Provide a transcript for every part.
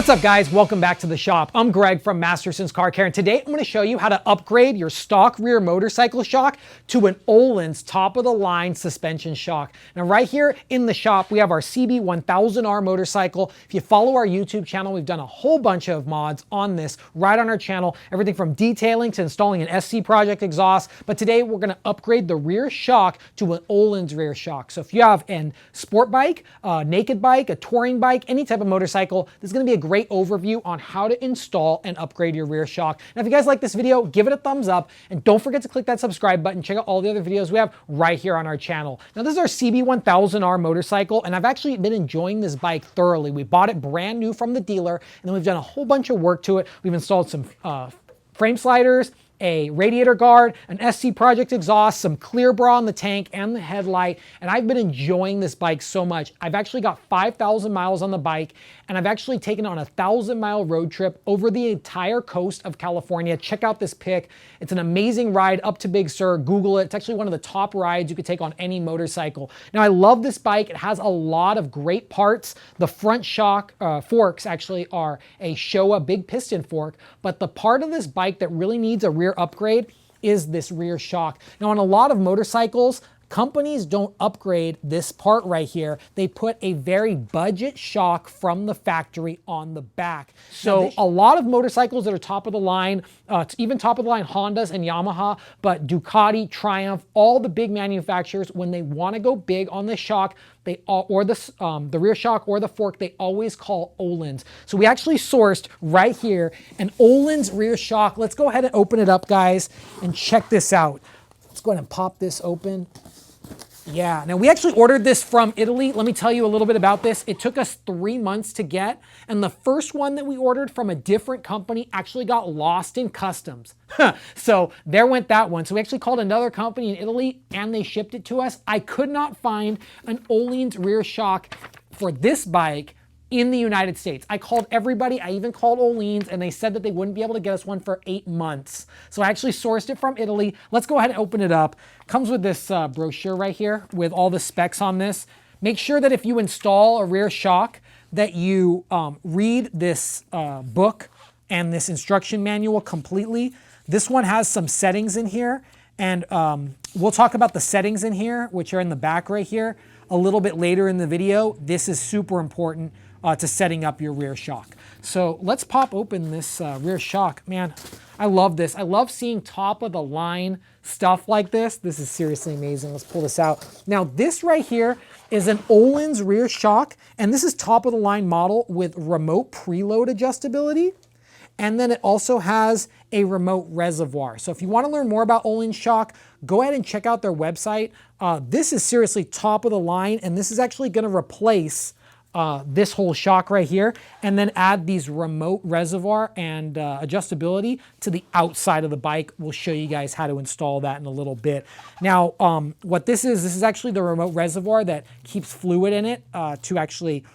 What's up guys, welcome back to the shop. I'm Greg from Masterson's Car Care, and today I'm going to show you how to upgrade your stock rear motorcycle shock to an Öhlins top of the line suspension shock. Now right here in the shop we have our CB1000R motorcycle. If you follow our YouTube channel, we've done a whole bunch of mods on this right on our channel, everything from detailing to installing an SC Project exhaust. But today we're going to upgrade the rear shock to an Öhlins rear shock. So if you have a sport bike, a naked bike, a touring bike, any type of motorcycle, this is going to be a great overview on how to install and upgrade your rear shock. Now, if you guys like this video, give it a thumbs up and don't forget to click that subscribe button. Check out all the other videos we have right here on our channel. Now, this is our CB1000R motorcycle, and I've actually been enjoying this bike thoroughly. We bought it brand new from the dealer, and then we've done a whole bunch of work to it. We've installed some frame sliders, a radiator guard, an SC Project exhaust, some clear bra on the tank and the headlight, and I've been enjoying this bike so much. I've actually got 5,000 miles on the bike, and I've actually taken it on a 1,000-mile road trip over the entire coast of California. Check out this pic. It's an amazing ride up to Big Sur. Google it. It's actually one of the top rides you could take on any motorcycle. Now, I love this bike. It has a lot of great parts. The front shock forks actually are a Showa big piston fork, but the part of this bike that really needs a rear upgrade is this rear shock. Now, on a lot of motorcycles, companies don't upgrade this part right here. They put a very budget shock from the factory on the back. So a lot of motorcycles that are top of the line, even top of the line Hondas and Yamaha, but Ducati, Triumph, all the big manufacturers, when they want to go big on the shock, or the rear shock or the fork, they always call Öhlins. So we actually sourced right here an Öhlins rear shock. Let's go ahead and open it up, guys, and check this out. Let's go ahead and pop this open. Yeah, now we actually ordered this from Italy. Let me tell you a little bit about this. It took us 3 months to get, and the first one that we ordered from a different company actually got lost in customs. So there went that one. So we actually called another company in Italy and they shipped it to us. I could not find an Öhlins rear shock for this bike in the United States. I called everybody. I even called Öhlins, and they said that they wouldn't be able to get us one for 8 months. So I actually sourced it from Italy. Let's go ahead and open it up. Comes with this brochure right here with all the specs on this. Make sure that if you install a rear shock that you read this book and this instruction manual completely. This one has some settings in here, and we'll talk about the settings in here, which are in the back right here, a little bit later in the video. This is super important to setting up your rear shock. So let's pop open this rear shock. Man, I love this. I love seeing top of the line stuff like this. This is seriously amazing. Let's pull this out. Now this right here is an Öhlins rear shock, and this is top of the line model with remote preload adjustability. And then it also has a remote reservoir. So if you want to learn more about Öhlins shock, go ahead and check out their website. This is seriously top of the line, and this is actually going to replace this whole shock right here, and then add these remote reservoir and adjustability to the outside of the bike. We'll show you guys how to install that in a little bit. Now, what this is actually the remote reservoir that keeps fluid in it to actually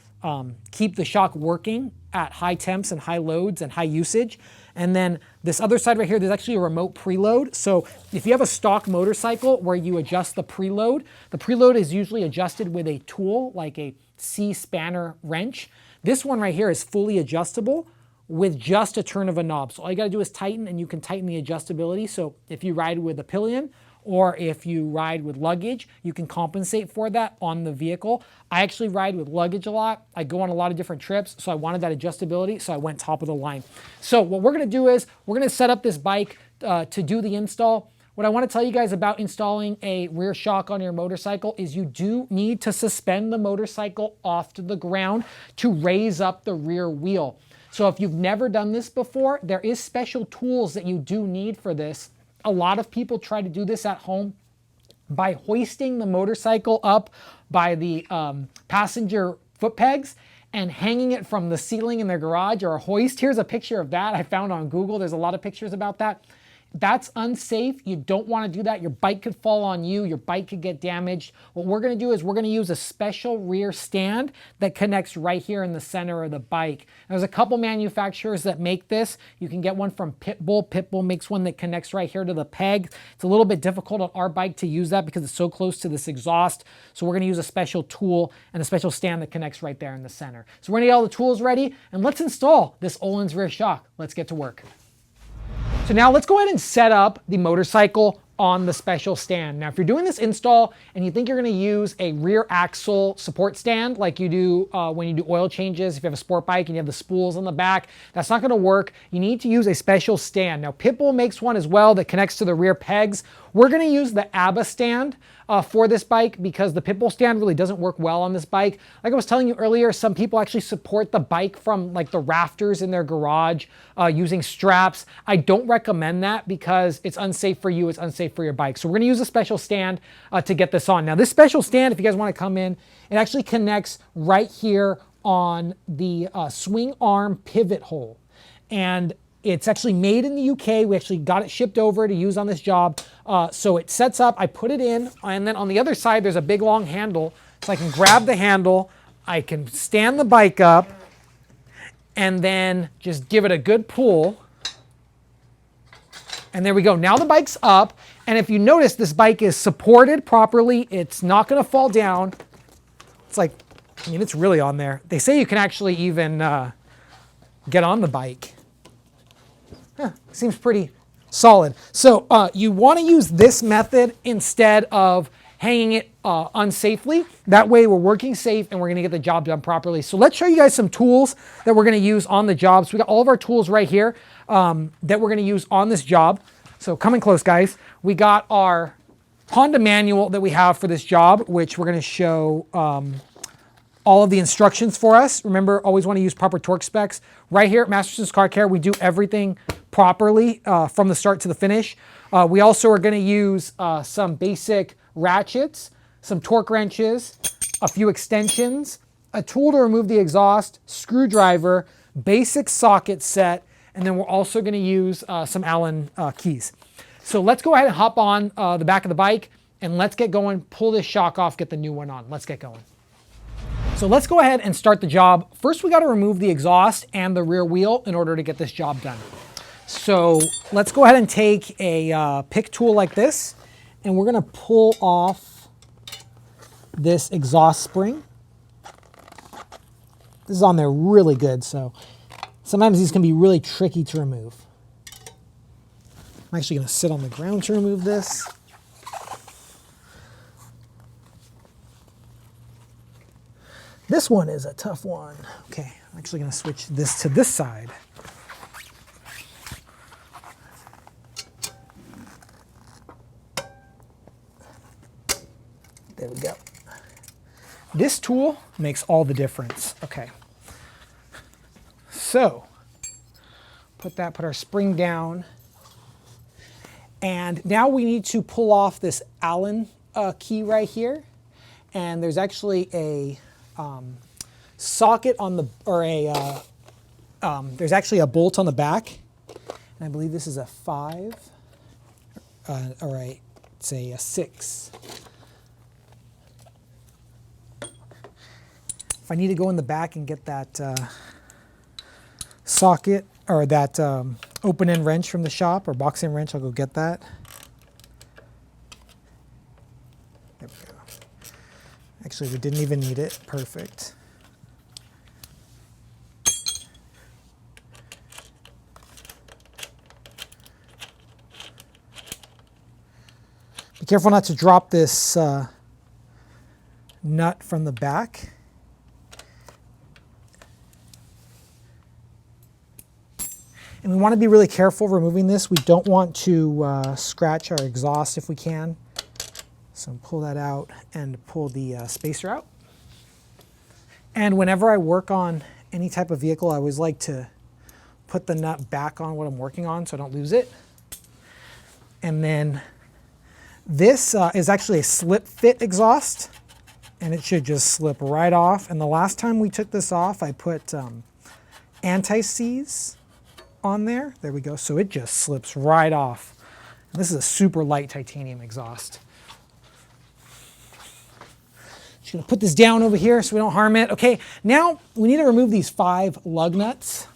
keep the shock working at high temps and high loads and high usage. And then this other side right here, there's actually a remote preload. So if you have a stock motorcycle where you adjust the preload is usually adjusted with a tool like a C-spanner wrench. This one right here is fully adjustable with just a turn of a knob. So all you gotta do is tighten, and you can tighten the adjustability. So if you ride with a pillion, or if you ride with luggage, you can compensate for that on the vehicle. I actually ride with luggage a lot. I go on a lot of different trips, so I wanted that adjustability, so I went top of the line. So what we're gonna do is, we're gonna set up this bike to do the install. What I wanna tell you guys about installing a rear shock on your motorcycle is you do need to suspend the motorcycle off to the ground to raise up the rear wheel. So if you've never done this before, there is special tools that you do need for this. A lot of people try to do this at home by hoisting the motorcycle up by the passenger foot pegs and hanging it from the ceiling in their garage or a hoist. Here's a picture of that I found on Google. There's a lot of pictures about that. That's unsafe. You don't want to do that. Your bike could fall on you. Your bike could get damaged. What we're going to do is we're going to use a special rear stand that connects right here in the center of the bike. There's a couple manufacturers that make this. You can get one from Pitbull. Pitbull makes one that connects right here to the peg. It's a little bit difficult on our bike to use that because it's so close to this exhaust. So we're going to use a special tool and a special stand that connects right there in the center. So we're going to get all the tools ready and let's install this Öhlins rear shock. Let's get to work. So now let's go ahead and set up the motorcycle on the special stand. Now, if you're doing this install and you think you're going to use a rear axle support stand like you do when you do oil changes, if you have a sport bike and you have the spools on the back, that's not going to work. You need to use a special stand. Now, Pitbull makes one as well that connects to the rear pegs. We're going to use the ABBA stand for this bike because the Pitbull stand really doesn't work well on this bike. Like I was telling you earlier, some people actually support the bike from like the rafters in their garage using straps. I don't recommend that because it's unsafe for you, it's unsafe for your bike. So we're gonna use a special stand to get this on. Now this special stand, if you guys wanna come in, it actually connects right here on the swing arm pivot hole. And it's actually made in the UK. We actually got it shipped over to use on this job. So it sets up, I put it in, and then on the other side, there's a big long handle. So I can grab the handle, I can stand the bike up, and then just give it a good pull. And there we go. Now the bike's up. And if you notice, this bike is supported properly. It's not gonna fall down. It's like, I mean, it's really on there. They say you can actually even get on the bike. Seems pretty solid. So you want to use this method instead of hanging it unsafely. That way we're working safe and we're going to get the job done properly. So let's show you guys some tools that we're going to use on the job. So we got all of our tools right here that we're going to use on this job. So come in close, guys. We got our Honda manual that we have for this job, which we're going to show all of the instructions for us. Remember, always want to use proper torque specs. Right here at Masterson's Car Care, we do everything properly from the start to the finish. We also are going to use some basic ratchets, some torque wrenches, a few extensions, a tool to remove the exhaust, screwdriver, basic socket set, and then we're also going to use some Allen keys. So let's go ahead and hop on the back of the bike and let's get going, pull this shock off, get the new one on. Let's get going. So let's go ahead and start the job. First, we got to remove the exhaust and the rear wheel in order to get this job done. So let's go ahead and take a pick tool like this, and we're going to pull off this exhaust spring. This is on there really good, so sometimes these can be really tricky to remove. I'm actually going to sit on the ground to remove this. This one is a tough one. Okay, I'm actually going to switch this to this side. There we go. This tool makes all the difference. Okay. So, put our spring down. And now we need to pull off this Allen key right here. And there's actually a socket on the, or a, there's actually a bolt on the back. And I believe this is a 5, all right, it's a 6. If I need to go in the back and get that socket or that open end wrench from the shop or box end wrench, I'll go get that. There we go. Actually, we didn't even need it. Perfect. Be careful not to drop this nut from the back. And we want to be really careful removing this. We don't want to scratch our exhaust if we can. So pull that out and pull the spacer out. And whenever I work on any type of vehicle, I always like to put the nut back on what I'm working on so I don't lose it. And then this is actually a slip fit exhaust, and it should just slip right off. And the last time we took this off, I put anti-seize on there. There we go. So it just slips right off. This is a super light titanium exhaust. Just gonna put this down over here so we don't harm it. Okay, now we need to remove these 5 lug nuts.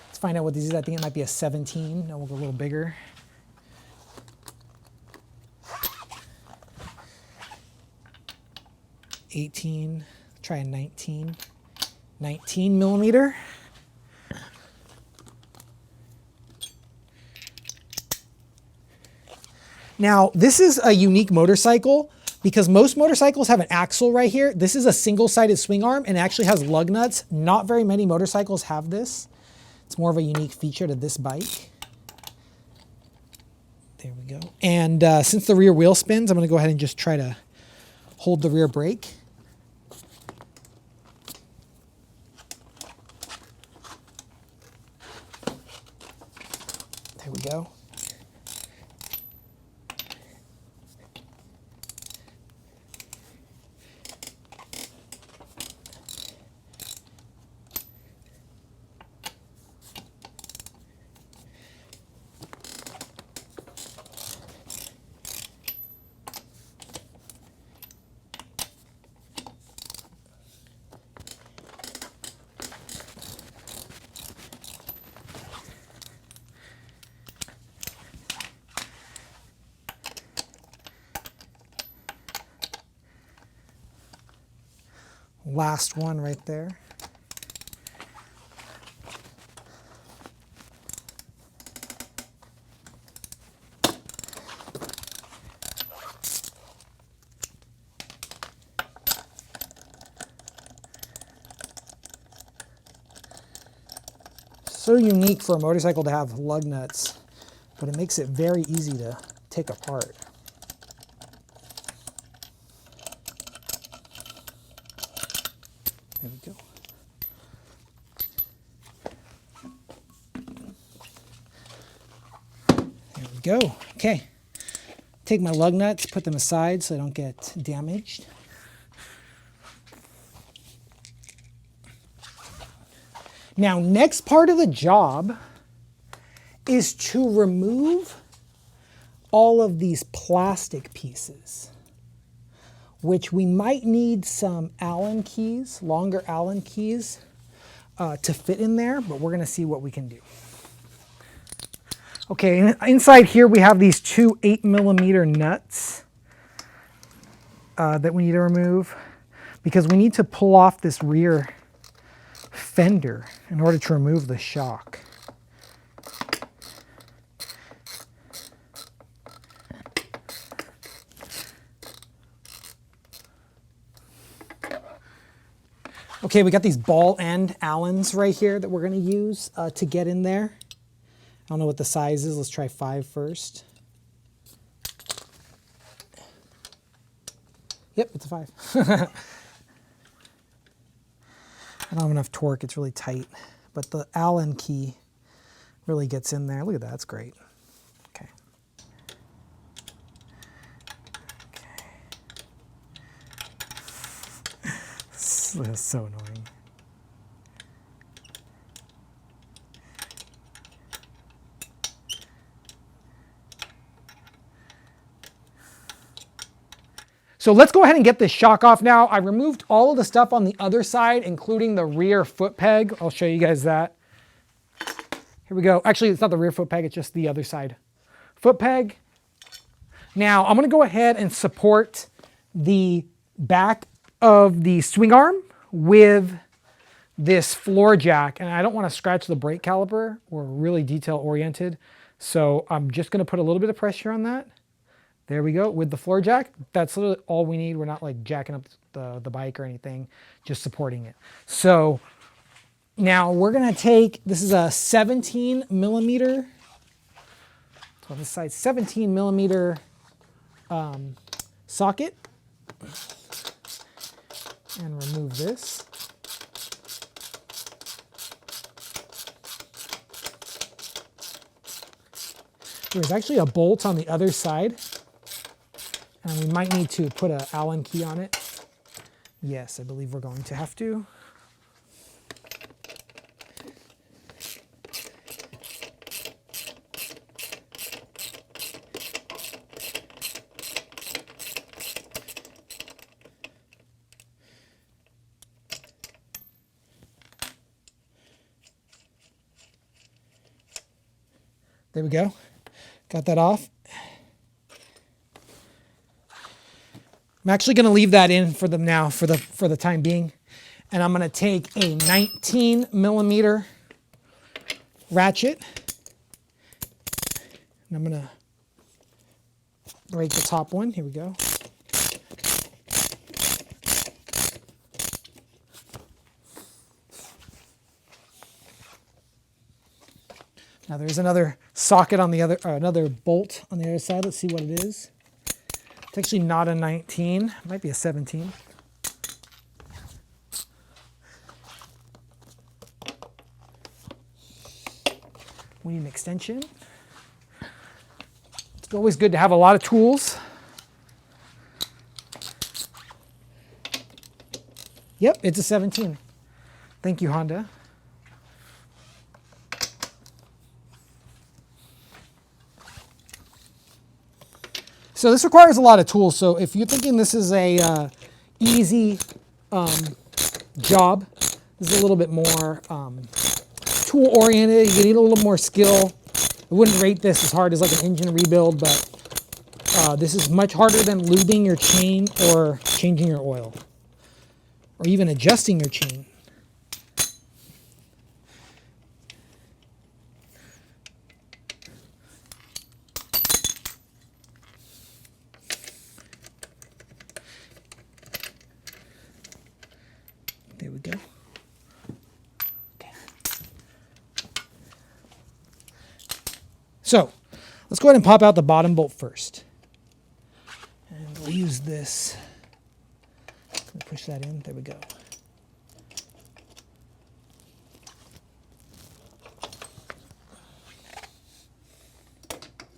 Let's find out what this is. I think it might be a 17. No, we'll go a little bigger. $18, try a 19 millimeter. Now, this is a unique motorcycle because most motorcycles have an axle right here. This is a single-sided swing arm and actually has lug nuts. Not very many motorcycles have this. It's more of a unique feature to this bike. There we go. And since the rear wheel spins, I'm going to go ahead and just try to hold the rear brake. There we go. Last one right there. So unique for a motorcycle to have lug nuts, but it makes it very easy to take apart. There we go. There we go. Okay. Take my lug nuts, put them aside so they don't get damaged. Now, next part of the job is to remove all of these plastic pieces, which we might need some Allen keys, longer Allen keys, to fit in there, but we're gonna see what we can do. Okay, inside here we have these 2 8mm nuts that we need to remove because we need to pull off this rear fender in order to remove the shock. Okay, we got these ball end Allens right here that we're going to use to get in there. I don't know what the size is. Let's try 5 first. Yep, it's a 5. I don't have enough torque. It's really tight. But the Allen key really gets in there. Look at that. That's great. Okay. This is so annoying. So let's go ahead and get this shock off now. I removed all of the stuff on the other side, including the rear foot peg. I'll show you guys that. Here we go. Actually, it's not the rear foot peg, it's just the other side foot peg. Now, I'm gonna go ahead and support the back of the swing arm with this floor jack. And I don't wanna scratch the brake caliper. We're really detail oriented. So I'm just gonna put a little bit of pressure on that. There we go, with the floor jack. That's literally all we need. We're not like jacking up the bike or anything, just supporting it. So now we're gonna take, this is a 17mm, so this side 17mm socket, and remove this. There's actually a bolt on the other side. And we might need to put an Allen key on it. Yes, I believe we're going to have to. There we go. Got that off. I'm actually going to leave that in for them now for the time being. And I'm going to take a 19 millimeter ratchet. And I'm going to break the top one. Here we go. Now there's another socket on the other, another bolt on the other side. Let's see what it is. It's actually not a 19, it might be a 17. We need an extension. It's always good to have a lot of tools. Yep, it's a 17. Thank you, Honda. So this requires a lot of tools. So if you're thinking this is a easy job, this is a little bit more tool oriented. You need a little more skill. I wouldn't rate this as hard as like an engine rebuild, but this is much harder than lubing your chain or changing your oil, or even adjusting your chain. There we go. Okay. So let's go ahead and pop out the bottom bolt first. And we'll use this. Push that in. There we go.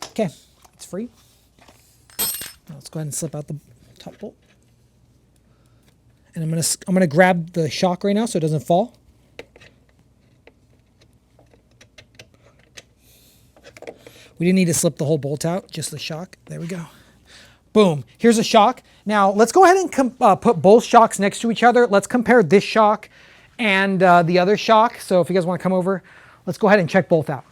Okay, it's free. Now let's go ahead and slip out the top bolt. And I'm gonna grab the shock right now so it doesn't fall. We didn't need to slip the whole bolt out, just the shock. There we go. Boom, here's a shock. Now let's go ahead and put both shocks next to each other. Let's compare this shock and the other shock. So if you guys wanna come over, let's go ahead and check both out.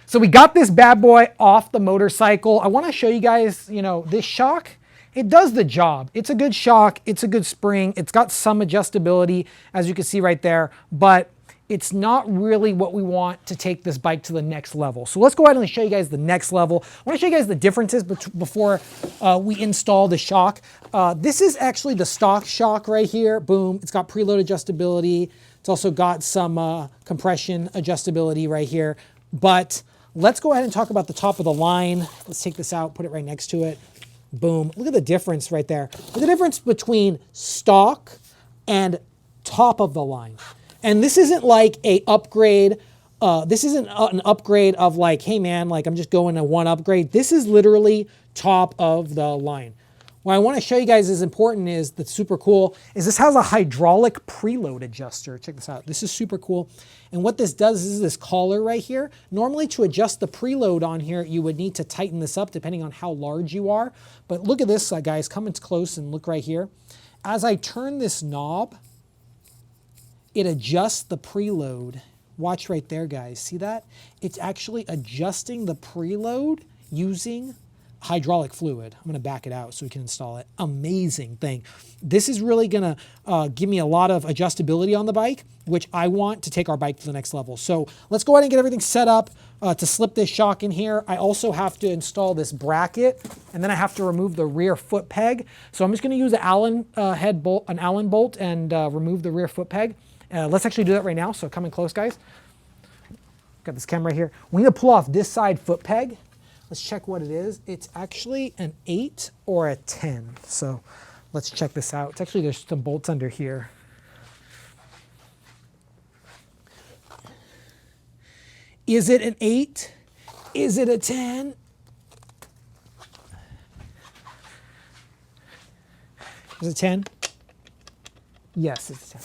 So we got this bad boy off the motorcycle. I wanna show you guys, this shock, it does the job. It's a good shock, it's a good spring, it's got some adjustability, as you can see right there, but it's not really what we want to take this bike to the next level. So let's go ahead and show you guys the next level. I want to show you guys the differences before we install the shock. This is actually the stock shock right here. Boom, it's got preload adjustability. It's also got some compression adjustability right here. But let's go ahead and talk about the top of the line. Let's take this out, put it right next to it. Boom, look at the difference right there. Look at the difference between stock and top of the line. And this isn't like a upgrade. This isn't an upgrade of like, hey man, like I'm just going to one upgrade. This is literally top of the line. What I want to show you guys is important is, that's super cool, is this has a hydraulic preload adjuster. Check this out. This is super cool. And what this does is this collar right here. Normally to adjust the preload on here, you would need to tighten this up depending on how large you are. But look at this, guys. Come in close and look right here. As I turn this knob, it adjusts the preload. Watch right there, guys. See that? It's actually adjusting the preload using hydraulic fluid. I'm gonna back it out so we can install it. Amazing thing. This is really gonna give me a lot of adjustability on the bike, which I want to take our bike to the next level. So let's go ahead and get everything set up to slip this shock in here. I also have to install this bracket, and then I have to remove the rear foot peg. So I'm just gonna use an Allen bolt and remove the rear foot peg. Let's actually do that right now, so come in close, guys. Got this camera right here. We need to pull off this side foot peg. Let's check what it is. It's actually an 8 or a 10. So let's check this out. It's actually, there's some bolts under here. Is it an 8? Is it a 10? Is it 10? Yes, it's a 10.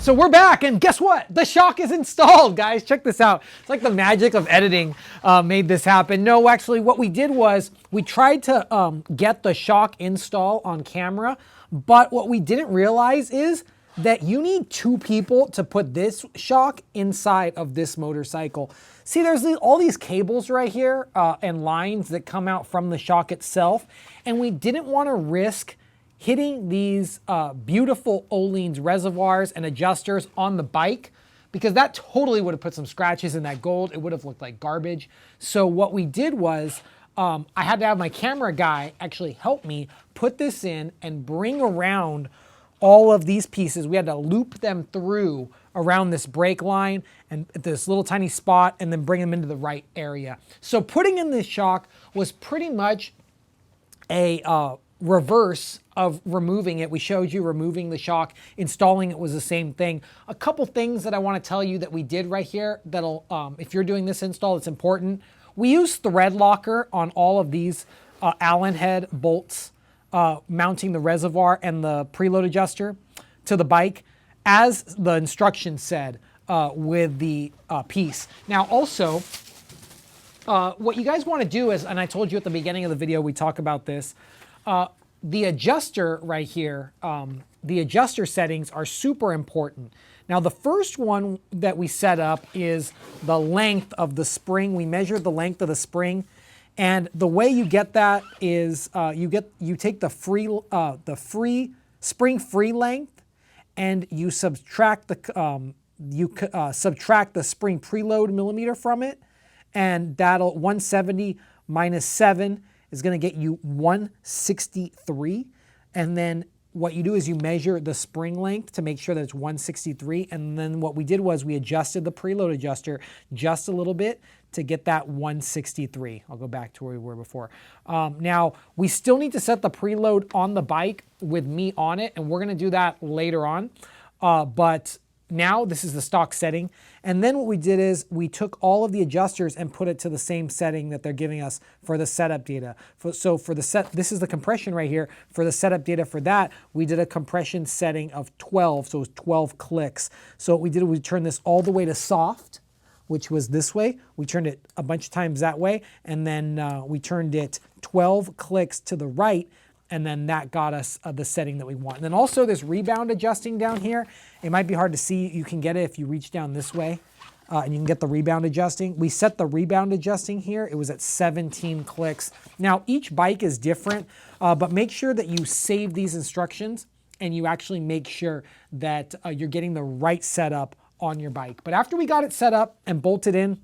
So we're back, and guess what? The shock is installed, guys. Check this out. It's like the magic of editing made this happen. No, actually, what we did was we tried to get the shock install on camera, but what we didn't realize is that you need 2 people to put this shock inside of this motorcycle. See, there's all these cables right here and lines that come out from the shock itself, and we didn't want to risk hitting these beautiful Öhlins reservoirs and adjusters on the bike, because that totally would have put some scratches in that gold. It would have looked like garbage. So what we did was I had to have my camera guy actually help me put this in and bring around all of these pieces. We had to loop them through around this brake line and this little tiny spot, and then bring them into the right area. So putting in this shock was pretty much a reverse of removing it. We showed you removing the shock. Installing it was the same thing. A couple things that I want to tell you that we did right here that'll, if you're doing this install, it's important. We use thread locker on all of these Allen head bolts mounting the reservoir and the preload adjuster to the bike, as the instructions said with the piece. Now also, what you guys want to do is, and I told you at the beginning of the video, we talk about this, the adjuster right here, the adjuster settings are super important. Now the first one that we set up is the length of the spring. We measured the length of the spring, and the way you get that is you take the spring free length, and you subtract the subtract the spring preload millimeter from it, and that'll 170 minus 7 is going to get you 163. And then what you do is you measure the spring length to make sure that it's 163. And then what we did was we adjusted the preload adjuster just a little bit to get that 163. I'll go back to where we were before. Now, we still need to set the preload on the bike with me on it, and we're going to do that later on. But now this is the stock setting. And then what we did is we took all of the adjusters and put it to the same setting that they're giving us for the setup data. So for the this is the compression right here. For the setup data for that, we did a compression setting of 12. So it was 12 clicks. So what we did, we turned this all the way to soft, which was this way. We turned it a bunch of times that way. And then we turned it 12 clicks to the right. And then that got us the setting that we want. And then also this rebound adjusting down here. It might be hard to see. You can get it if you reach down this way, and you can get the rebound adjusting. We set the rebound adjusting here. It was at 17 clicks. Now each bike is different, but make sure that you save these instructions and you actually make sure that you're getting the right setup on your bike. But after we got it set up and bolted in,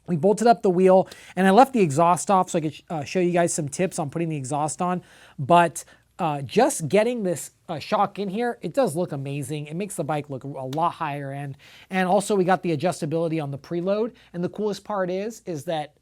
we bolted up the wheel, and I left the exhaust off so I could show you guys some tips on putting the exhaust on. But just getting this shock in here, it does look amazing. It makes the bike look a lot higher end. And also we got the adjustability on the preload. And the coolest part is that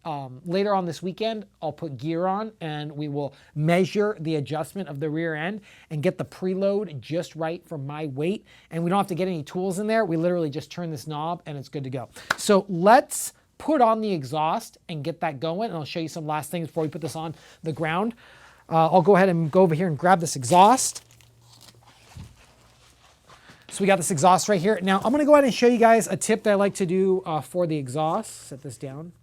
later on this weekend, I'll put gear on and we will measure the adjustment of the rear end and get the preload just right for my weight. And we don't have to get any tools in there. We literally just turn this knob and it's good to go. So let's put on the exhaust and get that going. And I'll show you some last things before we put this on the ground. I'll go ahead and go over here and grab this exhaust. So we got this exhaust right here. Now I'm going to go ahead and show you guys a tip that I like to do for the exhaust. Set this down.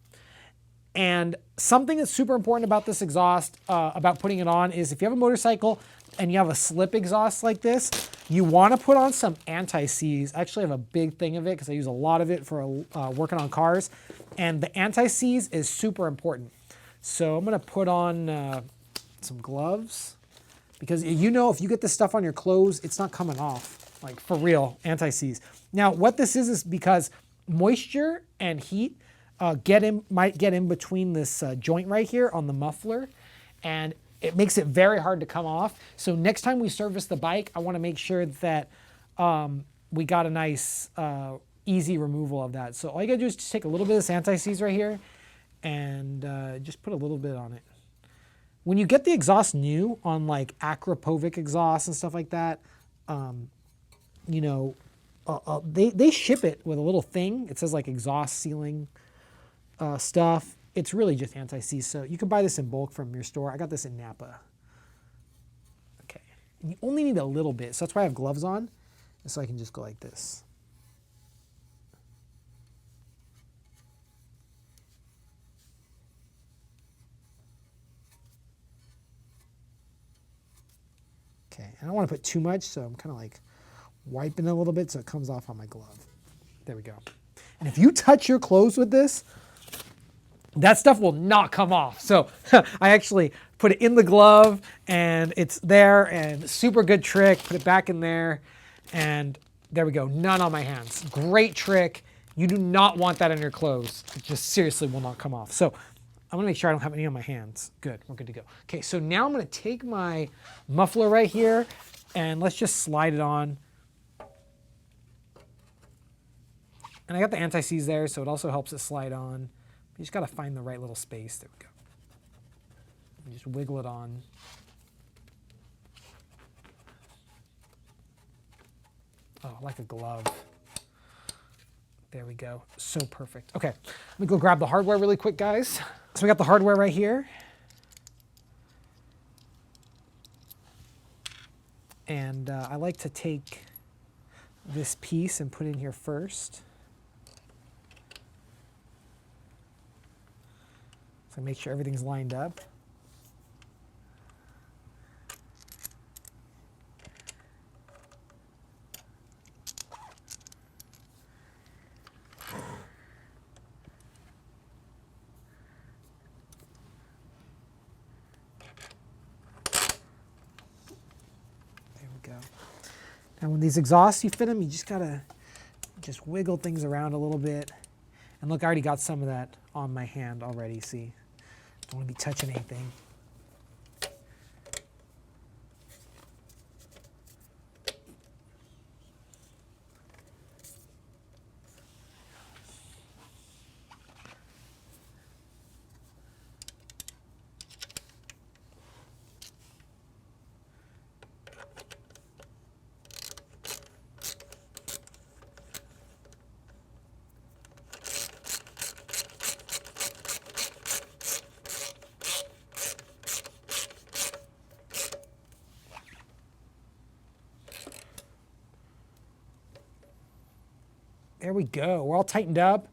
And something that's super important about this exhaust, about putting it on, is if you have a motorcycle and you have a slip exhaust like this, you want to put on some anti-seize. I actually have a big thing of it because I use a lot of it for working on cars. And the anti-seize is super important. So I'm going to put on some gloves, because you know if you get this stuff on your clothes, it's not coming off, like for real, anti-seize. Now what this is because moisture and heat might get in between this joint right here on the muffler, and it makes it very hard to come off. So next time we service the bike, I want to make sure that we got a nice easy removal of that. So all you gotta do is just take a little bit of this anti-seize right here and just put a little bit on it. When you get the exhaust new on like Akrapovic exhaust and stuff like that, you know, they ship it with a little thing. It says like exhaust sealing stuff. It's really just anti-seize. So you can buy this in bulk from your store. I got this in Napa. Okay. You only need a little bit. So that's why I have gloves on. So I can just go like this. Okay, I don't want to put too much, so I'm kind of like wiping it a little bit so it comes off on my glove. There we go. And if you touch your clothes with this, that stuff will not come off. So I actually put it in the glove and it's there, and super good trick. Put it back in there and there we go. None on my hands. Great trick. You do not want that on your clothes. It just seriously will not come off. So I'm gonna make sure I don't have any on my hands. Good, we're good to go. Okay, so now I'm gonna take my muffler right here and let's just slide it on. And I got the anti-seize there, so it also helps it slide on. You just gotta find the right little space. There we go. And just wiggle it on. Oh, like a glove. There we go. So perfect. Okay, let me go grab the hardware really quick, guys. So we got the hardware right here. And I like to take this piece and put it in here first. So make sure everything's lined up. Now when these exhausts, you fit them, you just gotta just wiggle things around a little bit. And look, I already got some of that on my hand already, see? Don't wanna be touching anything. There we go. We're all tightened up.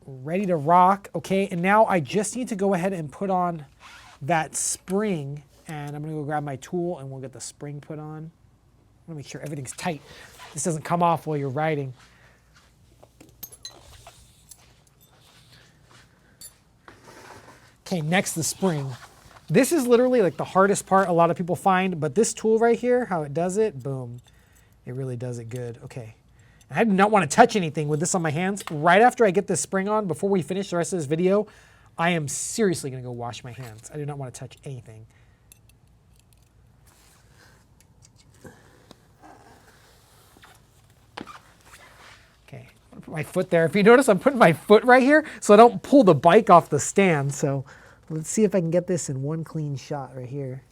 Ready to rock. Okay, and now I just need to go ahead and put on that spring. And I'm gonna go grab my tool and we'll get the spring put on. I wanna make sure everything's tight. This doesn't come off while you're riding. Okay, next the spring. This is literally like the hardest part a lot of people find, but this tool right here, how it does it, boom. It really does it good. Okay. I do not want to touch anything with this on my hands. Right after I get this spring on, before we finish the rest of this video, I am seriously going to go wash my hands. I do not want to touch anything. Okay, I'm going to put my foot there. If you notice, I'm putting my foot right here so I don't pull the bike off the stand. So let's see if I can get this in one clean shot right here.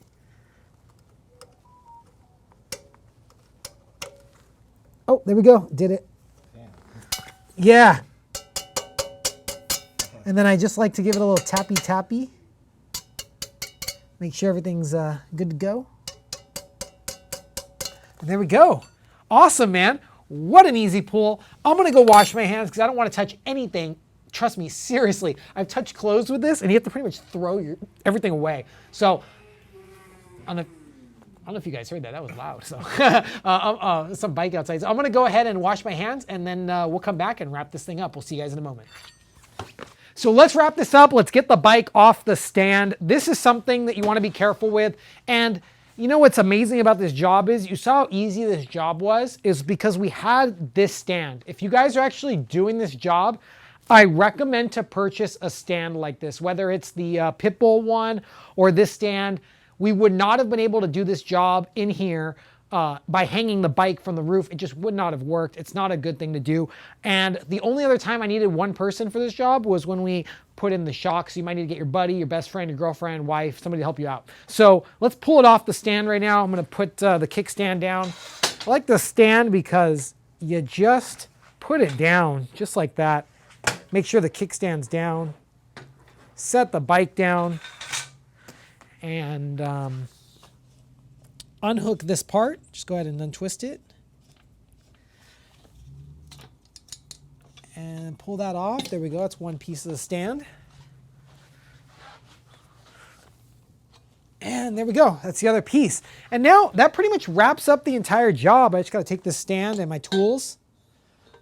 Oh, there we go. Did it. Yeah. And then I just like to give it a little tappy tappy. Make sure everything's good to go. And there we go. Awesome, man. What an easy pull. I'm going to go wash my hands because I don't want to touch anything. Trust me, seriously. I've touched clothes with this and you have to pretty much throw everything away. So I don't know if you guys heard that. That was loud. So some bike outside. So I'm going to go ahead and wash my hands and then we'll come back and wrap this thing up. We'll see you guys in a moment. So let's wrap this up. Let's get the bike off the stand. This is something that you want to be careful with. And you know what's amazing about this job is, you saw how easy this job was, is because we had this stand. If you guys are actually doing this job, I recommend to purchase a stand like this, whether it's the Pitbull one or this stand. We would not have been able to do this job in here by hanging the bike from the roof. It just would not have worked. It's not a good thing to do. And the only other time I needed one person for this job was when we put in the shocks. You might need to get your buddy, your best friend, your girlfriend, wife, somebody to help you out. So let's pull it off the stand right now. I'm gonna put the kickstand down. I like the stand because you just put it down just like that. Make sure the kickstand's down. Set the bike down. And unhook this part. Just go ahead and untwist it. And pull that off. There we go. That's one piece of the stand. And there we go. That's the other piece. And now that pretty much wraps up the entire job. I just got to take this stand and my tools,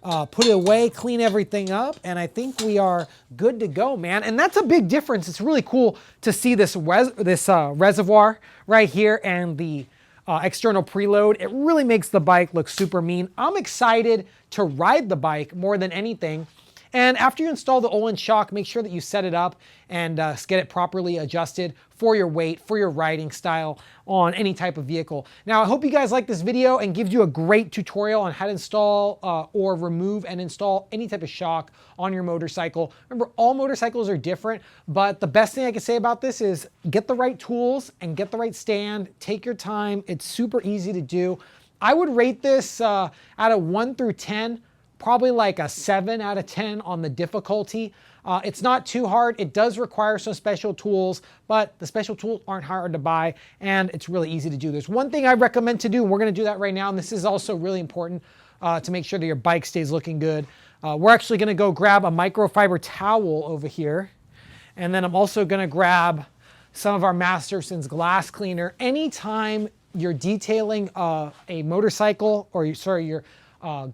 put it away, clean everything up, and I think we are good to go, man. And that's a big difference. It's really cool to see this reservoir right here and the external preload. It really makes the bike look super mean. I'm excited to ride the bike more than anything. And after you install the Öhlins shock, make sure that you set it up and get it properly adjusted for your weight, for your riding style on any type of vehicle. Now, I hope you guys like this video and gives you a great tutorial on how to install or remove and install any type of shock on your motorcycle. Remember, all motorcycles are different, but the best thing I can say about this is get the right tools and get the right stand. Take your time. It's super easy to do. I would rate this out of 1 through 10, probably like a 7 out of 10 on the difficulty. It's not too hard. It does require some special tools, but the special tools aren't hard to buy, and it's really easy to do. There's one thing I recommend to do, and we're gonna do that right now, and this is also really important to make sure that your bike stays looking good. We're actually gonna go grab a microfiber towel over here, and then I'm also gonna grab some of our Masterson's glass cleaner. Anytime you're detailing a motorcycle, or you're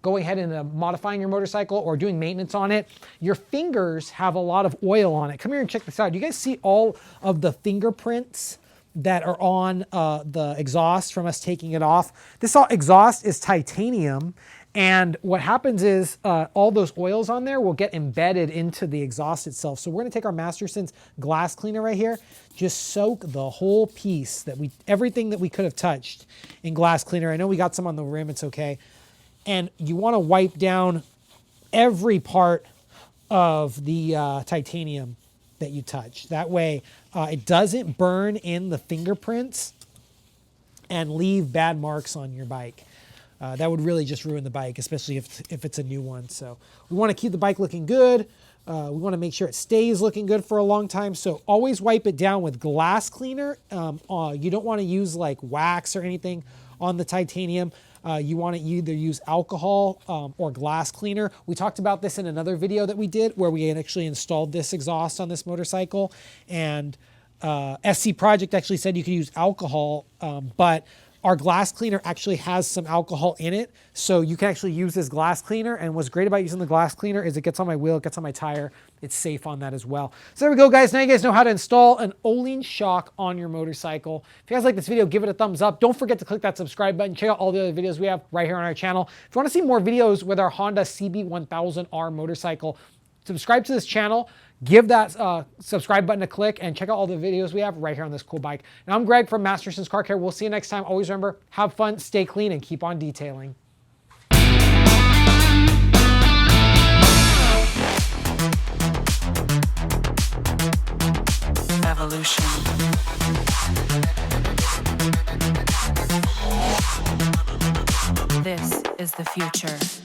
going ahead and modifying your motorcycle or doing maintenance on it, your fingers have a lot of oil on it. Come here and check this out. You guys see all of the fingerprints that are on the exhaust from us taking it off? This exhaust is titanium, and what happens is all those oils on there will get embedded into the exhaust itself. So we're gonna take our Masterson's glass cleaner right here, just soak the whole piece, everything that we could have touched in glass cleaner. I know we got some on the rim, it's okay. And you want to wipe down every part of the titanium that you touch. That way it doesn't burn in the fingerprints and leave bad marks on your bike. That would really just ruin the bike, especially if it's a new one. So we want to keep the bike looking good. We want to make sure it stays looking good for a long time. So always wipe it down with glass cleaner. You don't want to use like wax or anything on the titanium. You want to either use alcohol or glass cleaner. We talked about this in another video that we did where we had actually installed this exhaust on this motorcycle, and SC Project actually said you could use alcohol, but our glass cleaner actually has some alcohol in it, so you can actually use this glass cleaner. And what's great about using the glass cleaner is it gets on my wheel, it gets on my tire. It's safe on that as well. So there we go, guys. Now you guys know how to install an Öhlins shock on your motorcycle. If you guys like this video, give it a thumbs up. Don't forget to click that subscribe button. Check out all the other videos we have right here on our channel. If you want to see more videos with our Honda CB1000R motorcycle, subscribe to this channel. Give that subscribe button a click and check out all the videos we have right here on this cool bike. Now, I'm Greg from Masterson's Car Care. We'll see you next time. Always remember, have fun, stay clean, and keep on detailing. Evolution. This is the future.